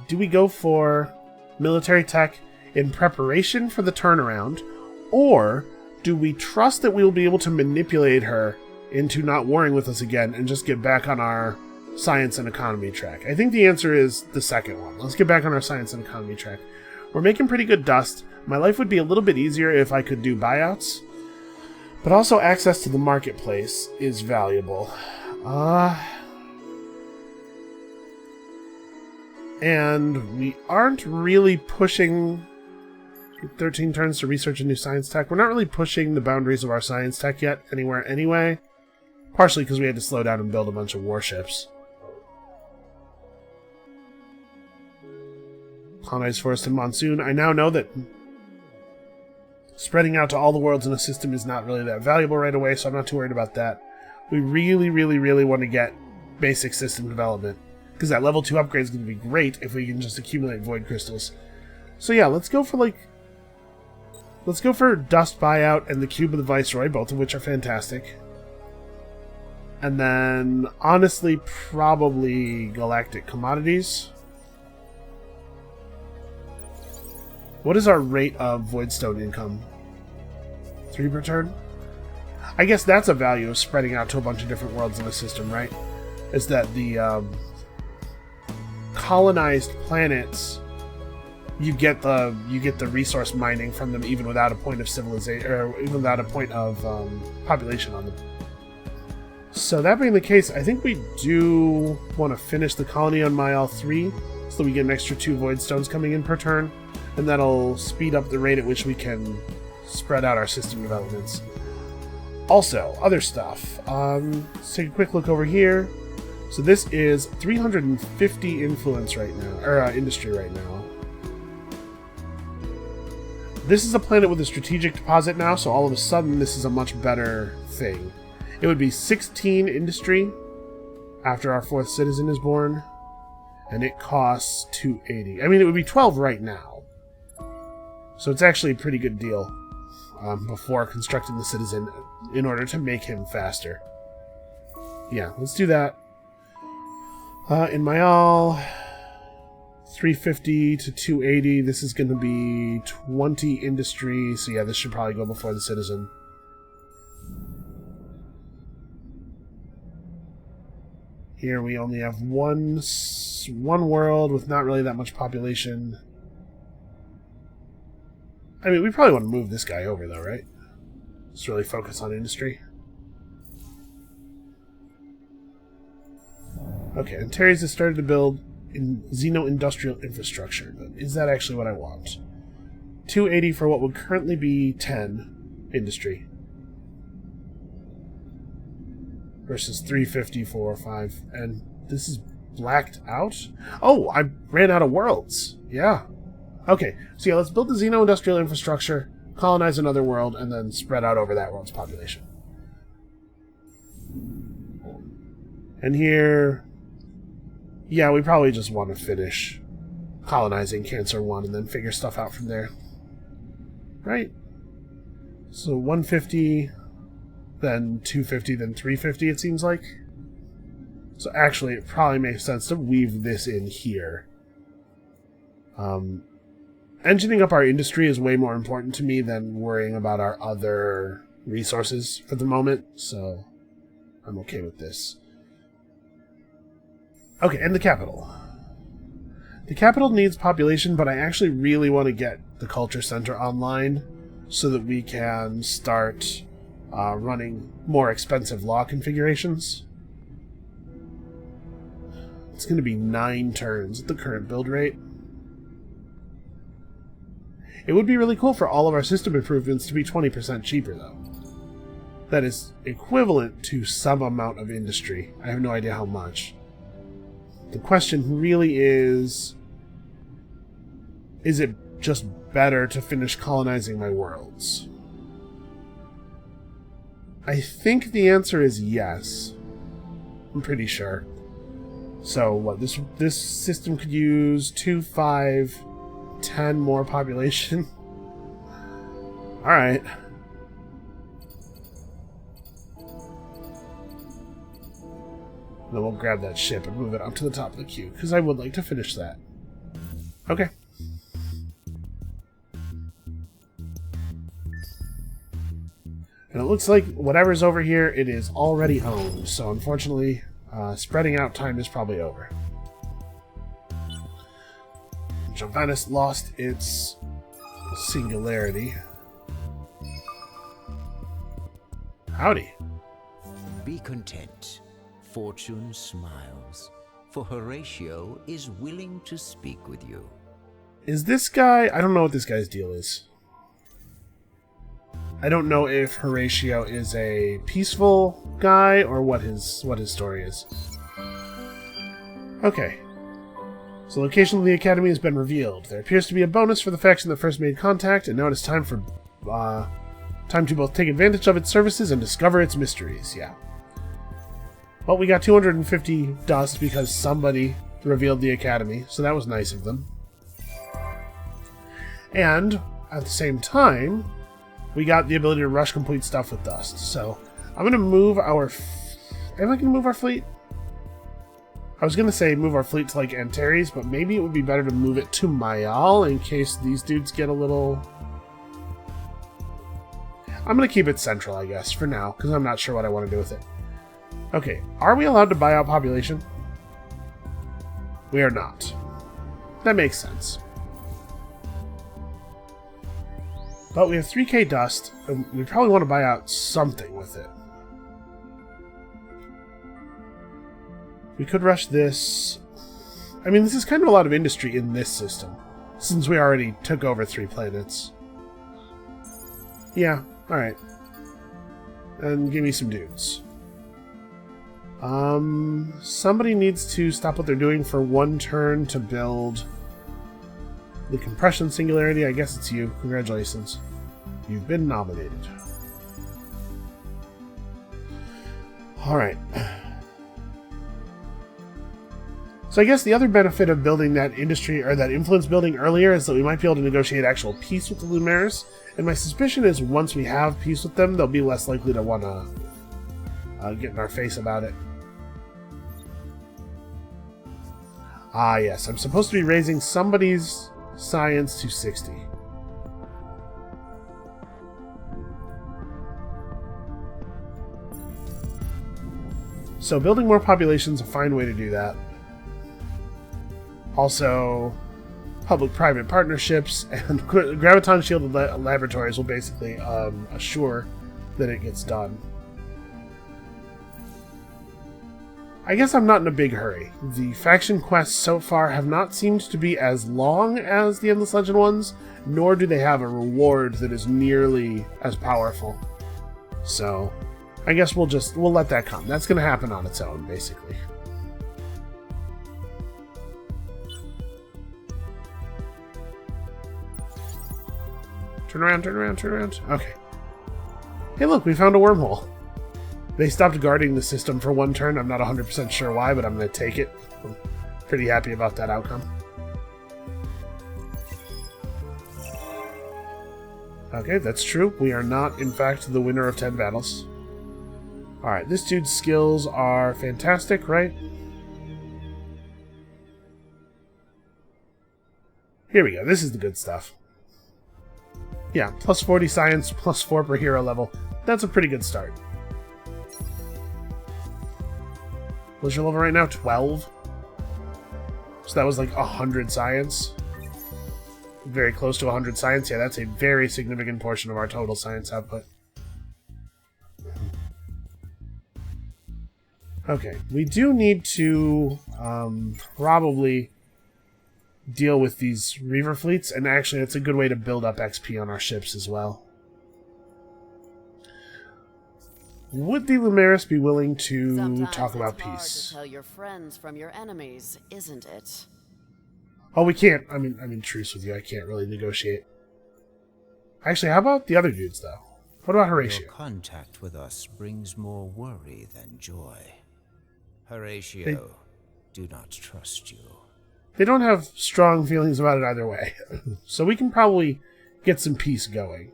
Do we go for military tech in preparation for the turnaround, or do we trust that we will be able to manipulate her into not warring with us again and just get back on our science and economy track? I think the answer is the second one. Let's get back on our science and economy track. We're making pretty good dust. My life would be a little bit easier if I could do buyouts, but also access to the marketplace is valuable. And we aren't really pushing 13 turns to research a new science tech. We're not really pushing the boundaries of our science tech yet anywhere anyway. Partially because we had to slow down and build a bunch of warships. Colonized Forest and Monsoon. I now know that spreading out to all the worlds in a system is not really that valuable right away, so I'm not too worried about that. We really, really, really want to get basic system development, because that level 2 upgrade is going to be great if we can just accumulate void crystals. So yeah, let's go for Dust Buyout and the Cube of the Viceroy, both of which are fantastic. And then, honestly, probably Galactic Commodities. What is our rate of Voidstone income? 3 per turn? I guess that's a value of spreading out to a bunch of different worlds in the system, right? Is that the colonized planets, you get the resource mining from them even without a point of civilization, or even without a point of population on them. So that being the case, I think we do want to finish the colony on Mile 3, so that we get an extra 2 Voidstones coming in per turn, and that'll speed up the rate at which we can spread out our system developments. Also, other stuff. Let's take a quick look over here. So this is 350 influence right now, or industry right now. This is a planet with a strategic deposit now, so all of a sudden this is a much better thing. It would be 16 industry after our 4th citizen is born, and it costs 280. I mean, it would be 12 right now. So it's actually a pretty good deal before constructing the citizen in order to make him faster. Yeah, let's do that. In my all, 350 to 280. This is going to be 20 industry. So yeah, this should probably go before the citizen. Here we only have one world with not really that much population. I mean, we probably want to move this guy over, though, right? Just really focus on industry. Okay, and Terry's has started to build in Xeno-industrial infrastructure, but is that actually what I want? 280 for what would currently be 10 industry. Versus 350 for 5. And this is blacked out? Oh, I ran out of worlds. Yeah. Okay, so yeah, let's build the Xeno-industrial infrastructure, colonize another world, and then spread out over that world's population. And here... yeah, we probably just want to finish colonizing Cancer 1 and then figure stuff out from there. Right? So 150, then 250, then 350, it seems like. So actually, it probably makes sense to weave this in here. Engineering up our industry is way more important to me than worrying about our other resources for the moment, so I'm okay with this. Okay, and the capital. The capital needs population, but I actually really want to get the culture center online so that we can start running more expensive law configurations. It's going to be 9 turns at the current build rate. It would be really cool for all of our system improvements to be 20% cheaper, though. That is equivalent to some amount of industry. I have no idea how much. The question really is it just better to finish colonizing my worlds? I think the answer is yes. I'm pretty sure. So what, this system could use 2, 5, 10 more population? Alright. Then we'll grab that ship and move it up to the top of the queue, because I would like to finish that. Okay. And it looks like whatever's over here, it is already owned, so unfortunately, spreading out time is probably over. Jovanis lost its singularity. Howdy. Be content. Fortune smiles, for Horatio is willing to speak with you. Is this guy... I don't know what this guy's deal is. I don't know if Horatio is a peaceful guy or what his story is. Okay. So the location of the Academy has been revealed. There appears to be a bonus for the faction that first made contact, and now it is time for time to both take advantage of its services and discover its mysteries. Yeah. Well, we got 250 dust because somebody revealed the Academy, so that was nice of them. And at the same time, we got the ability to rush complete stuff with dust. So I'm going to move our... Am I going to move our fleet? I was going to say move our fleet to, like, Antares, but maybe it would be better to move it to Mayal in case these dudes get a little... I'm going to keep it central, I guess, for now, because I'm not sure what I want to do with it. Okay, are we allowed to buy out population? We are not. That makes sense. But we have 3k dust, and we probably want to buy out something with it. We could rush this. I mean, this is kind of a lot of industry in this system, since we already took over 3 planets. Yeah, alright. And give me some dudes. Somebody needs to stop what they're doing for one turn to build the compression singularity. I guess it's you. Congratulations. You've been nominated. Alright. So I guess the other benefit of building that industry, or that influence building earlier, is that we might be able to negotiate actual peace with the Lumeris. And my suspicion is once we have peace with them, they'll be less likely to want to get in our face about it. Ah, yes. I'm supposed to be raising somebody's science to 60. So building more population is a fine way to do that. Also, public-private partnerships and graviton-shielded laboratories will basically assure that it gets done. I guess I'm not in a big hurry. The faction quests so far have not seemed to be as long as the Endless Legend ones, nor do they have a reward that is nearly as powerful. So, I guess we'll let that come. That's going to happen on its own, basically. Turn around, turn around, turn around. Okay. Hey look, we found a wormhole. They stopped guarding the system for one turn. I'm not 100% sure why, but I'm going to take it. I'm pretty happy about that outcome. Okay, that's true. We are not, in fact, the winner of 10 battles. Alright, this dude's skills are fantastic, right? Here we go. This is the good stuff. Yeah, plus 40 science, plus 4 per hero level. That's a pretty good start. What's your level right now? 12? So that was like 100 science. Very close to 100 science. Yeah, that's a very significant portion of our total science output. Okay, we do need to probably deal with these Reaver fleets, and actually it's a good way to build up XP on our ships as well. Would the Lumeris be willing to talk about peace? Sometimes it's hard to tell your friends from your enemies, isn't it? Oh, we can't. I'm in truce with you. I can't really negotiate. Actually, how about the other dudes, though? What about Horatio? Your contact with us brings more worry than joy. Horatio, do not trust you. They don't have strong feelings about it either way. So we can probably get some peace going.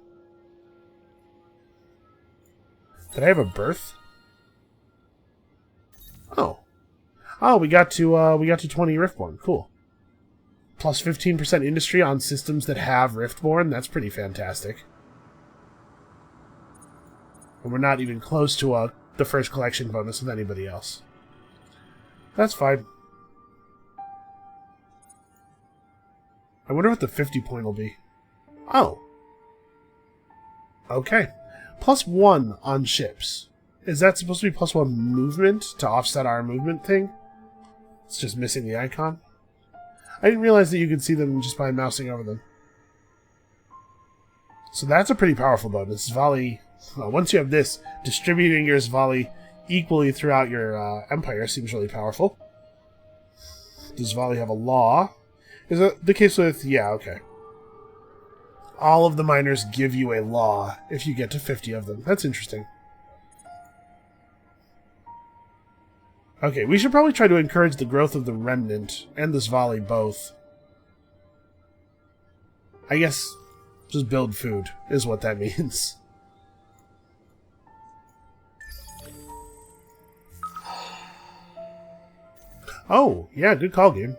Did I have a birth? Oh. Oh, we got to 20 Riftborn. Cool. Plus 15% industry on systems that have Riftborn. That's pretty fantastic. And we're not even close to the first collection bonus with anybody else. That's fine. I wonder what the 50 point will be. Oh. Okay. +1 on ships. Is that supposed to be +1 movement to offset our movement thing? It's just missing the icon. I didn't realize that you could see them just by mousing over them. So that's a pretty powerful bonus. Volley. Well, once you have this, distributing your volley equally throughout your empire seems really powerful. Does volley have a law? Is that the case with... Yeah, okay. All of the miners give you a law if you get to 50 of them. That's interesting. Okay, we should probably try to encourage the growth of the Remnant and this volley both. I guess just build food is what that means. Oh, yeah, good call, game.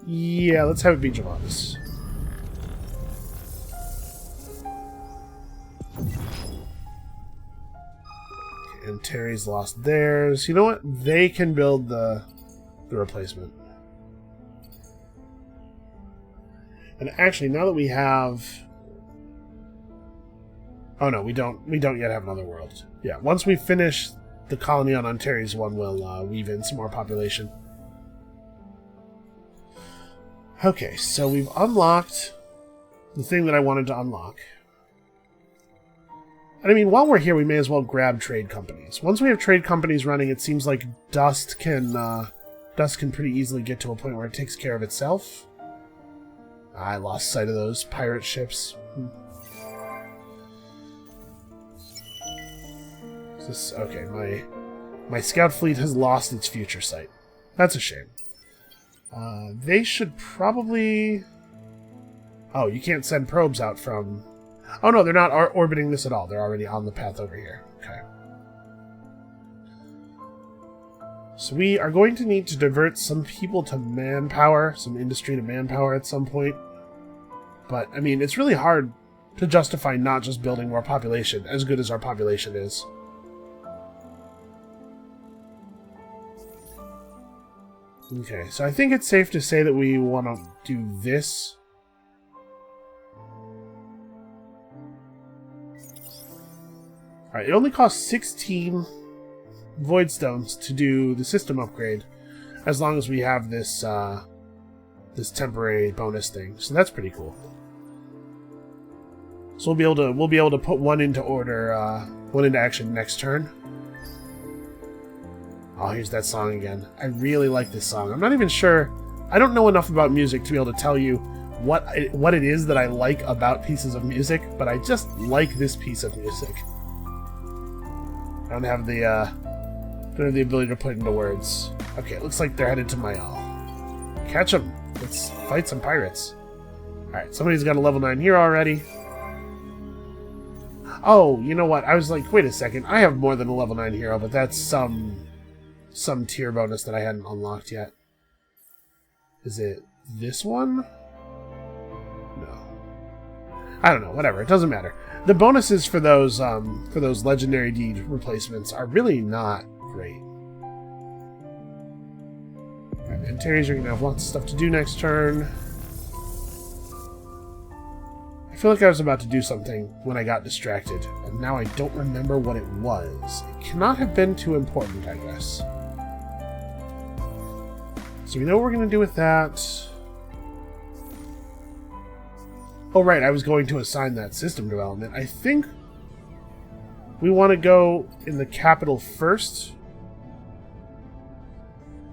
Yeah, let's have it be Javanis. And Terry's lost theirs. You know what? They can build the replacement. And actually, now that we have... Oh no, we don't yet have another world. Yeah, once we finish the colony on Terry's one, we'll weave in some more population. Okay, so we've unlocked the thing that I wanted to unlock. And I mean, while we're here, we may as well grab trade companies. Once we have trade companies running, it seems like Dust can pretty easily get to a point where it takes care of itself. I lost sight of those pirate ships. Is this okay? My scout fleet has lost its future sight. That's a shame. They should probably... Oh, you can't send probes out from... Oh no, they're not orbiting this at all. They're already on the path over here. Okay. So we are going to need to divert some people to manpower, some industry to manpower at some point. But, I mean, it's really hard to justify not just building more population, as good as our population is. Okay, so I think it's safe to say that we want to do this. Alright, it only costs 16 void stones to do the system upgrade, as long as we have this this temporary bonus thing. So that's pretty cool. So we'll be able to put one into action next turn. Oh, here's that song again. I really like this song. I'm not even sure. I don't know enough about music to be able to tell you what it is that I like about pieces of music, but I just like this piece of music. I don't have the ability to put into words. Okay, it looks like they're headed to Mayal. Catch them. Let's fight some pirates. Alright, somebody's got a level 9 here already. Oh, you know what? I was like, wait a second. I have more than a level 9 hero, but that's some tier bonus that I hadn't unlocked yet. Is it this one? No. I don't know. Whatever. It doesn't matter. The bonuses for those legendary deed replacements are really not great. Right, and Terry's are going to have lots of stuff to do next turn. I feel like I was about to do something when I got distracted, and now I don't remember what it was. It cannot have been too important, I guess. So we know what we're going to do with that. Oh, right, I was going to assign that system development. I think we want to go in the capital first.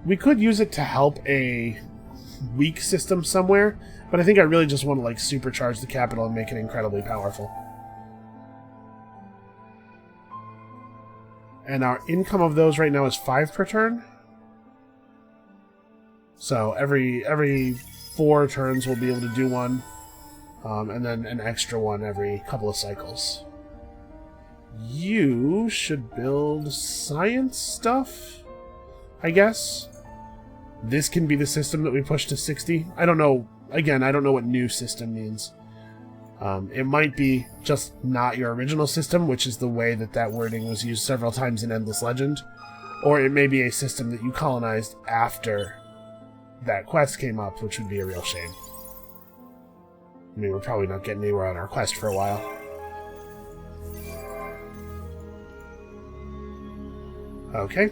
We could use it to help a weak system somewhere, but I think I really just want to, like, supercharge the capital and make it incredibly powerful. And our income of those right now is 5 per turn. So every 4 turns we'll be able to do one. And then an extra one every couple of cycles. You should build science stuff, I guess. This can be the system that we push to 60. I don't know. Again, I don't know what new system means. It might be just not your original system, which is the way that wording was used several times in Endless Legend. Or it may be a system that you colonized after that quest came up, which would be a real shame. I mean, we're probably not getting anywhere on our quest for a while. Okay.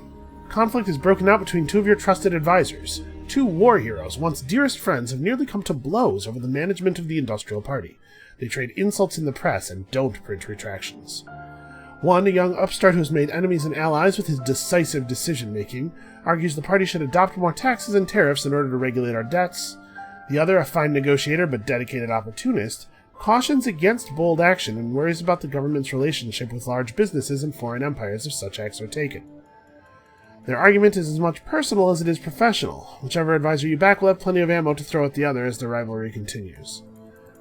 Conflict is broken out between 2 of your trusted advisors. 2 war heroes, once dearest friends, have nearly come to blows over the management of the Industrial Party. They trade insults in the press and don't print retractions. One, a young upstart who has made enemies and allies with his decisive decision-making, argues the party should adopt more taxes and tariffs in order to regulate our debts. The other, a fine negotiator but dedicated opportunist, cautions against bold action and worries about the government's relationship with large businesses and foreign empires if such acts are taken. Their argument is as much personal as it is professional. Whichever advisor you back will have plenty of ammo to throw at the other as the rivalry continues.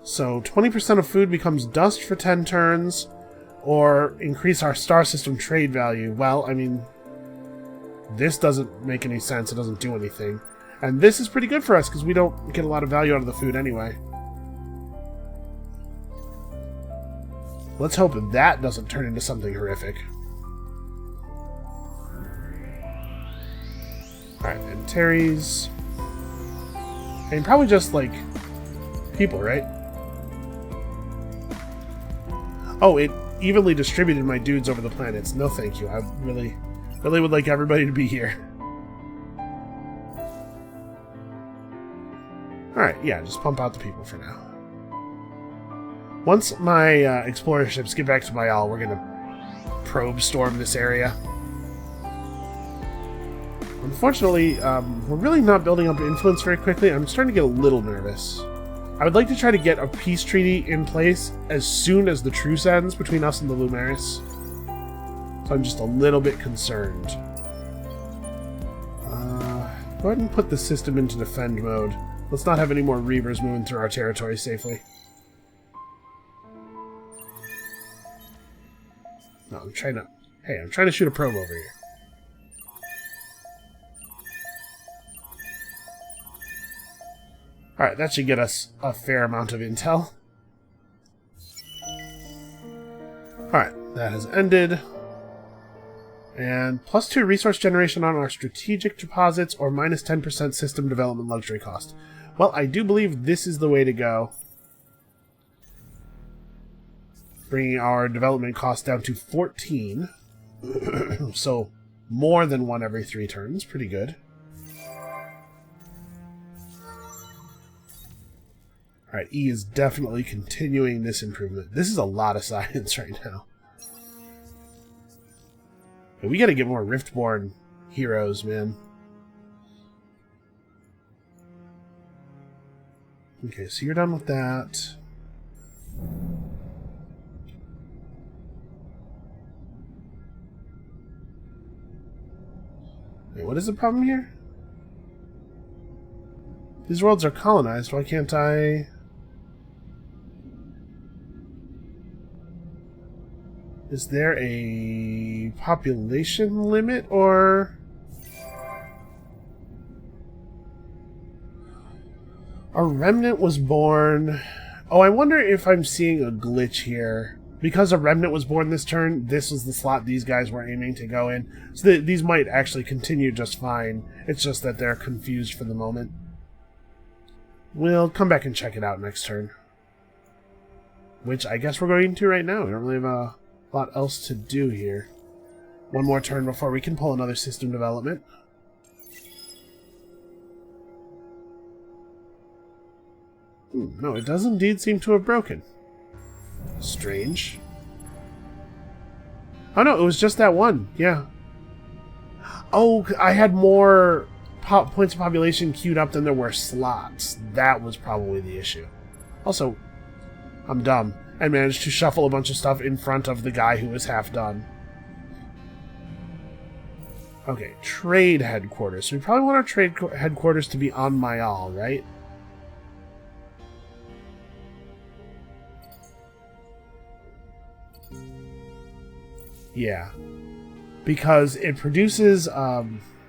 So 20% of food becomes dust for 10 turns, or increase our star system trade value. Well, I mean, this doesn't make any sense. It doesn't do anything. And this is pretty good for us because we don't get a lot of value out of the food anyway. Let's hope that doesn't turn into something horrific. Alright, and Terry's... I mean, probably just, like, people, right? Oh, it evenly distributed my dudes over the planets. No thank you. I really would like everybody to be here. Alright, yeah, just pump out the people for now. Once my explorer ships get back to my isle, we're gonna probe storm this area. Unfortunately, we're really not building up influence very quickly. I'm starting to get a little nervous. I would like to try to get a peace treaty in place as soon as the truce ends between us and the Lumaris. So I'm just a little bit concerned. Go ahead and put the system into defend mode. Let's not have any more Reavers moving through our territory safely. No, I'm trying to shoot a probe over here. Alright, that should get us a fair amount of intel. Alright, that has ended. And +2 resource generation on our strategic deposits, or minus 10% system development luxury cost. Well, I do believe this is the way to go. Bringing our development cost down to 14. So, more than 1 every 3 turns. Pretty good. Alright, E is definitely continuing this improvement. This is a lot of science right now. We gotta get more Riftborn heroes, man. Okay, so you're done with that. Wait, what is the problem here? These worlds are colonized, why can't I... Is there a population limit, or... A remnant was born... Oh, I wonder if I'm seeing a glitch here. Because a remnant was born this turn, this was the slot these guys were aiming to go in. So these might actually continue just fine. It's just that they're confused for the moment. We'll come back and check it out next turn. Which I guess we're going to right now. We don't really have a lot else to do here. One more turn before we can pull another system development. No, it does indeed seem to have broken. Strange. Oh no, it was just that one. Yeah. Oh, I had more points of population queued up than there were slots. That was probably the issue. Also, I'm dumb and managed to shuffle a bunch of stuff in front of the guy who was half done. Okay, trade headquarters. So we probably want our trade headquarters to be on Mayal, right? Yeah. Because it produces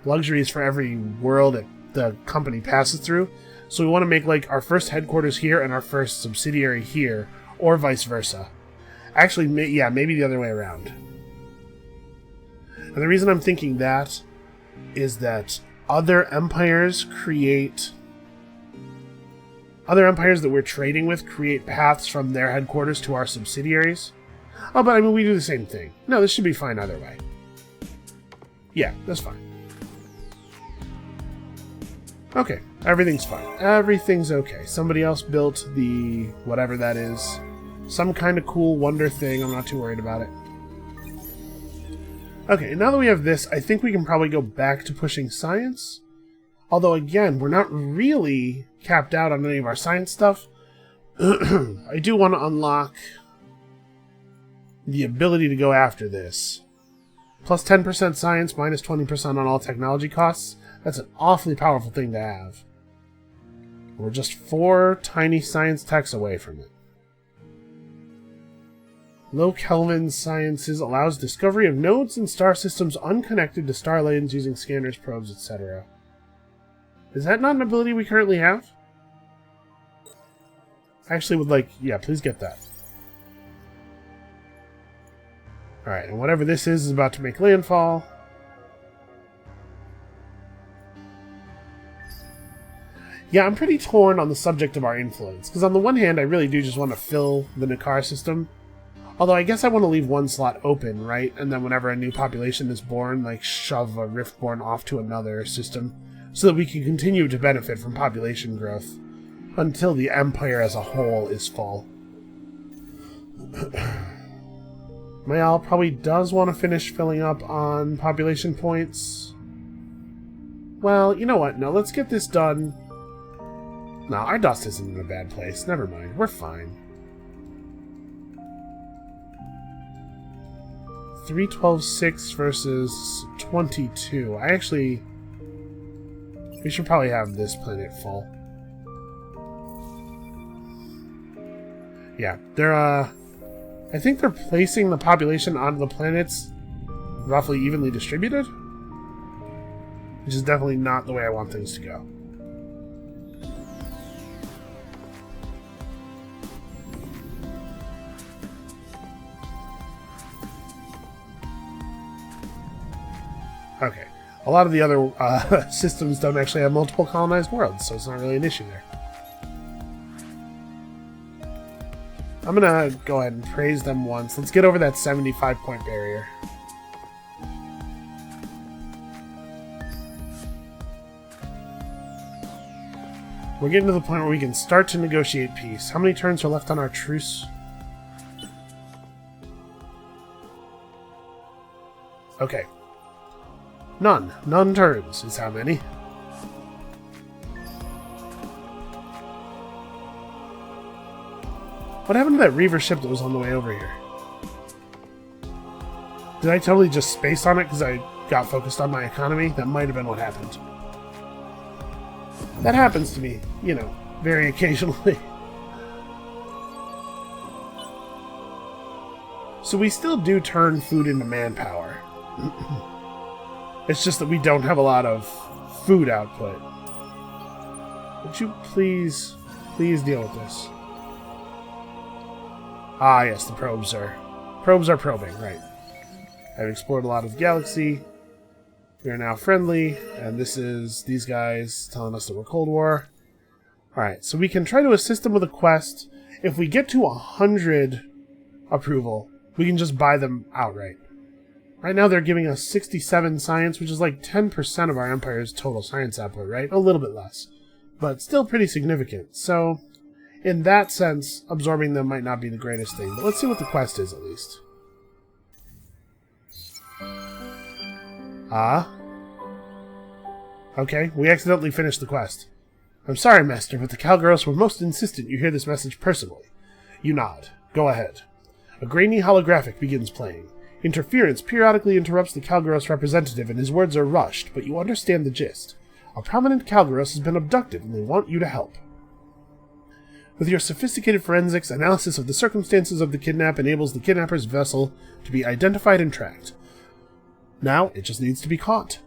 luxuries for every world that the company passes through. So we want to make like our first headquarters here and our first subsidiary here, or vice versa. Actually, yeah, maybe the other way around. And the reason I'm thinking that is that other empires that we're trading with create paths from their headquarters to our subsidiaries. Oh, but I mean, we do the same thing. No, this should be fine either way. Yeah, that's fine. Okay, everything's fine. Everything's okay. Somebody else built the whatever that is. Some kind of cool wonder thing. I'm not too worried about it. Okay, now that we have this, I think we can probably go back to pushing science. Although, again, we're not really capped out on any of our science stuff. I do want to unlock the ability to go after this. Plus 10% science, minus 20% on all technology costs. That's an awfully powerful thing to have. We're just 4 tiny science techs away from it. Low Kelvin Sciences allows discovery of nodes and star systems unconnected to star lanes using scanners, probes, etc. Is that not an ability we currently have? I actually would like... Yeah, please get that. Alright, and whatever this is about to make landfall. Yeah, I'm pretty torn on the subject of our influence, because on the one hand, I really do just want to fill the Nakar system. Although I guess I want to leave one slot open, right? And then whenever a new population is born, like shove a Riftborn off to another system, so that we can continue to benefit from population growth until the Empire as a whole is full. Mayal probably does want to finish filling up on population points. Well, you know what? No, let's get this done. No, our dust isn't in a bad place. Never mind. We're fine. 312.6 versus 22. We should probably have this planet full. Yeah, they're, I think they're placing the population onto the planets roughly evenly distributed. Which is definitely not the way I want things to go. Okay. A lot of the other systems don't actually have multiple colonized worlds, so it's not really an issue there. I'm gonna go ahead and praise them once. Let's get over that 75-point barrier. We're getting to the point where we can start to negotiate peace. How many turns are left on our truce? Okay. None. None turns is how many. What happened to that Reaver ship that was on the way over here? Did I totally just space on it because I got focused on my economy? That might have been what happened. That happens to me, you know, very occasionally. So we still do turn food into manpower. It's just that we don't have a lot of food output. Would you please deal with this? Ah, yes, the probes are probing, right. I've explored a lot of the galaxy. We are now friendly, and this is these guys telling us that we're Cold War. Alright, so we can try to assist them with a quest. If we get to 100 approval, we can just buy them outright. Right now they're giving us 67 science, which is like 10% of our Empire's total science output, right? A little bit less, but still pretty significant. So, in that sense, absorbing them might not be the greatest thing, but let's see what the quest is at least. Ah. Okay, we accidentally finished the quest. I'm sorry, Master, but the Calgaros were most insistent you hear this message personally. You nod. Go ahead. A grainy holographic begins playing. Interference periodically interrupts the Calgaros representative and his words are rushed, but you understand the gist. A prominent Calgaros has been abducted and they want you to help. With your sophisticated forensics, analysis of the circumstances of the kidnap enables the kidnapper's vessel to be identified and tracked. Now, it just needs to be caught.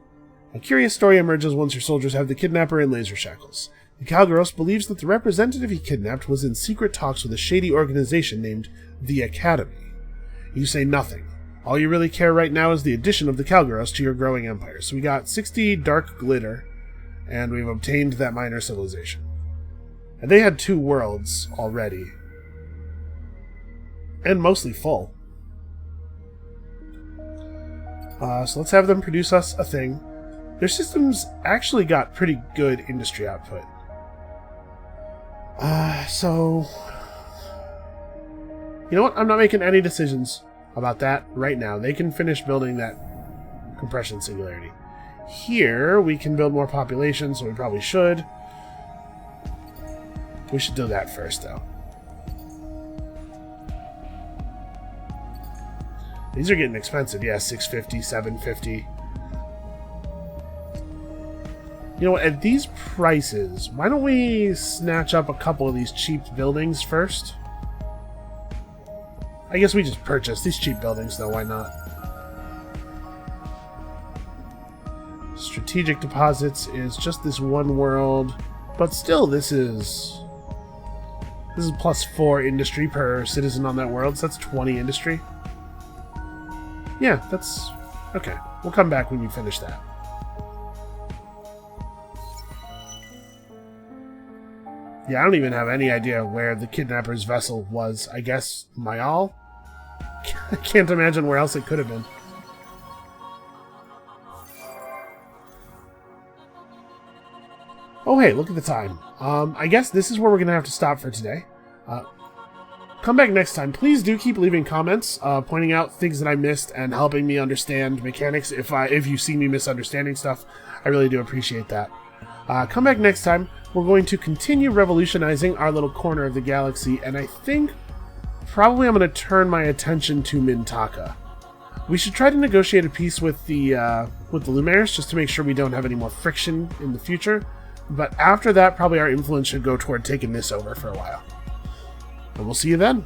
A curious story emerges once your soldiers have the kidnapper in laser shackles. The Calgaros believes that the representative he kidnapped was in secret talks with a shady organization named the Academy. You say nothing. All you really care right now is the addition of the Calgaros to your growing empire. So we got 60 dark glitter, and we've obtained that minor civilization. And they had 2 worlds already. And mostly full. So let's have them produce us a thing. Their systems actually got pretty good industry output. So... You know what? I'm not making any decisions about that right now. They can finish building that compression singularity. Here, we can build more population, so we probably should. We should do that first, though. These are getting expensive. Yeah, 650, 750. You know what? At these prices, why don't we snatch up a couple of these cheap buildings first? I guess we just purchase these cheap buildings, though. Why not? Strategic deposits is just this one world, but still, this is +4 industry per citizen on that world, so that's 20 industry. Yeah, that's okay. We'll come back when we finish that. Yeah, I don't even have any idea where the kidnapper's vessel was. I guess Mayal? I can't imagine where else it could have been. Oh, hey, look at the time. I guess this is where we're going to have to stop for today. come back next time. Please do keep leaving comments, pointing out things that I missed and helping me understand mechanics. If you see me misunderstanding stuff, I really do appreciate that. Come back next time. We're going to continue revolutionizing our little corner of the galaxy, and I think probably I'm going to turn my attention to Mintaka. We should try to negotiate a peace with the Lumares just to make sure we don't have any more friction in the future. But after that, probably our influence should go toward taking this over for a while. And we'll see you then.